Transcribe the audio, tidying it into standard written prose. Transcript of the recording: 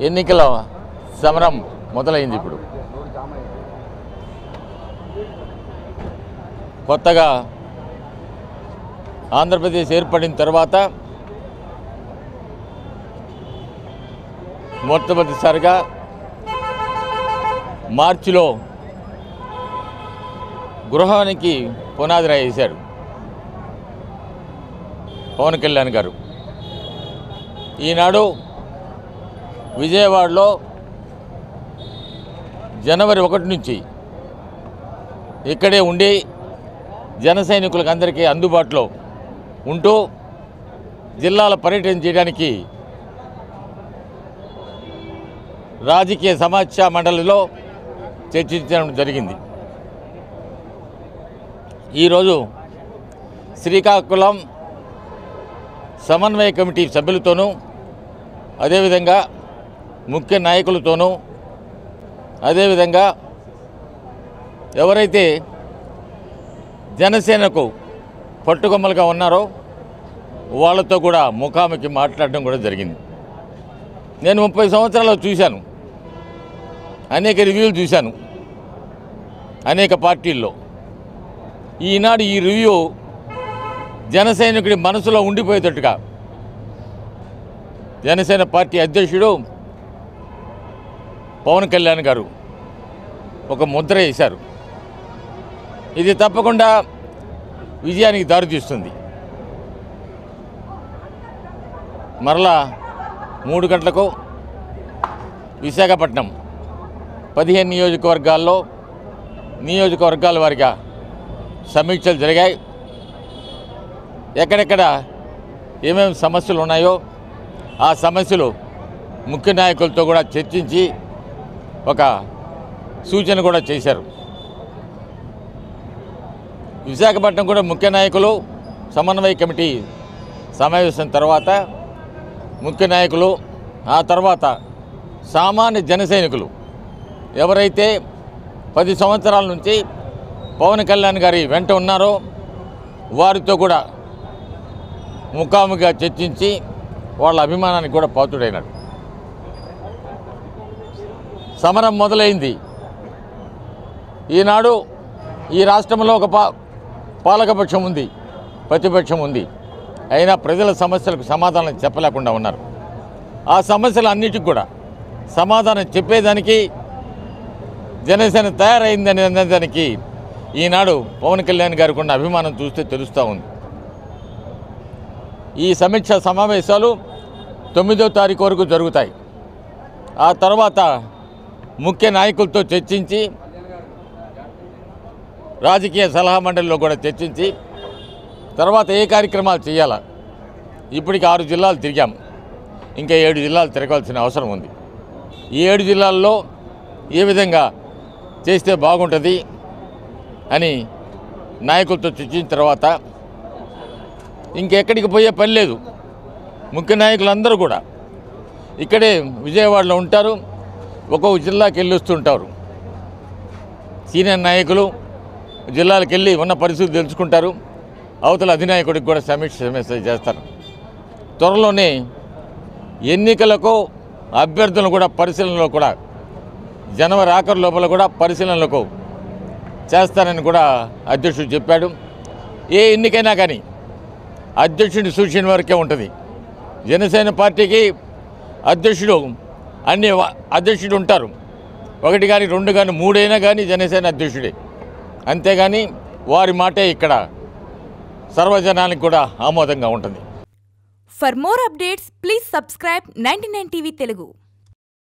ఎన్నికల సమరం మొదలైంది. ఇప్పుడు కొత్తగా ఆంధ్రప్రదేశ్ ఏర్పడిన తర్వాత మొట్టమొదటిసారిగా మార్చిలో గృహానికి పునాది రాయేశారు పవన్ కళ్యాణ్ గారు. ఈనాడు విజయవాడలో జనవరి 1 నుంచి ఇక్కడే ఉండి జన సైనికులకు అందరికీ అందుబాటులో ఉంటూ జిల్లాల పర్యటన చేయడానికి రాజకీయ సమాఖ్య మండలిలో చర్చించడం జరిగింది. ఈరోజు శ్రీకాకుళం సమన్వయ కమిటీ సభ్యులతోనూ అదేవిధంగా ముఖ్య నాయకులతోనూ అదేవిధంగా ఎవరైతే జనసేనకు పట్టుకొమ్మలుగా ఉన్నారో వాళ్ళతో కూడా ముఖాముఖి మాట్లాడడం కూడా జరిగింది. నేను 30 సంవత్సరాలు చూశాను, అనేక రివ్యూలు చూశాను అనేక పార్టీల్లో. ఈనాడు ఈ రివ్యూ జనసైనికుడి మనసులో ఉండిపోయేటట్టుగా జనసేన పార్టీ అధ్యక్షుడు పవన్ కళ్యాణ్ గారు ఒక ముద్ర వేశారు. ఇది తప్పకుండా విజయానికి దారితీస్తుంది. మరలా 3 గంటలకు విశాఖపట్నం 15 నియోజకవర్గాల్లో నియోజకవర్గాల వారిగా సమీక్షలు జరిగాయి. ఎక్కడెక్కడ ఏమేమి సమస్యలు ఉన్నాయో ఆ సమస్యలు ముఖ్య నాయకులతో కూడా చర్చించి ఒక సూచన కూడా చేశారు. విశాఖపట్నం కూడా ముఖ్య నాయకులు సమన్వయ కమిటీ సమావేశం తర్వాత ముఖ్య నాయకులు, ఆ తర్వాత సామాన్య జన సైనికులు ఎవరైతే 10 సంవత్సరాల నుంచి పవన్ కళ్యాణ్ గారి వెంట ఉన్నారో వారితో కూడా ముఖాముఖిగా చర్చించి వాళ్ళ అభిమానానికి కూడా పాత్రుడైనాడు. సమరం మొదలైంది. ఈనాడు ఈ రాష్ట్రంలో ఒక పాలకపక్షం ఉంది, ప్రతిపక్షం ఉంది. అయినా ప్రజల సమస్యలకు సమాధానం చెప్పలేకుండా ఉన్నారు. ఆ సమస్యలు అన్నిటికి కూడా సమాధానం చెప్పేదానికి జనసేన తయారైందని అనేదానికి ఈనాడు పవన్ కళ్యాణ్ గారికి ఉన్న అభిమానం చూస్తే తెలుస్తూ ఉంది. ఈ సమీక్ష సమావేశాలు 9వ తారీఖు వరకు జరుగుతాయి. ఆ తర్వాత ముఖ్య నాయకులతో చర్చించి రాజకీయ సలహా మండలిలో కూడా చర్చించి తర్వాత ఏ కార్యక్రమాలు చేయాలా. ఇప్పటికి 6 జిల్లాలు తిరిగాం, ఇంకా 7 జిల్లాలు తిరగాల్సిన అవసరం ఉంది. ఈ 7 జిల్లాల్లో ఏ విధంగా చేస్తే బాగుంటుంది అని నాయకులతో చర్చించిన తర్వాత ఇంకెక్కడికి పోయే పని లేదు. ముఖ్య నాయకులందరూ కూడా ఇక్కడే విజయవాడలో ఉంటారు, ఒక్కొక్క జిల్లాకి వెళ్ళి వస్తుంటారు. సీనియర్ నాయకులు జిల్లాలకు వెళ్ళి ఉన్న పరిస్థితి తెలుసుకుంటారు. అవతల అధినాయకుడికి కూడా సమీక్ష చేస్తారు. త్వరలోనే ఎన్నికలకు అభ్యర్థులను కూడా పరిశీలనలో కూడా జనవరి ఆఖరు లోపల కూడా పరిశీలనలకు చేస్తారని కూడా అధ్యక్షుడు చెప్పాడు. ఏ ఎన్నికైనా కానీ అధ్యక్షుడి సూచన వరకే ఉంటుంది. జనసేన పార్టీకి అధ్యక్షుడు అధ్యక్షుడు ఉంటారు. 1 కానీ 2 కానీ 3 అయినా కానీ జనసేన అధ్యక్షుడే. అంతేగాని వారి మాటే ఇక్కడ సర్వజనానికి కూడా ఆమోదంగా ఉంటుంది. For more updates please subscribe 99 TV Telugu.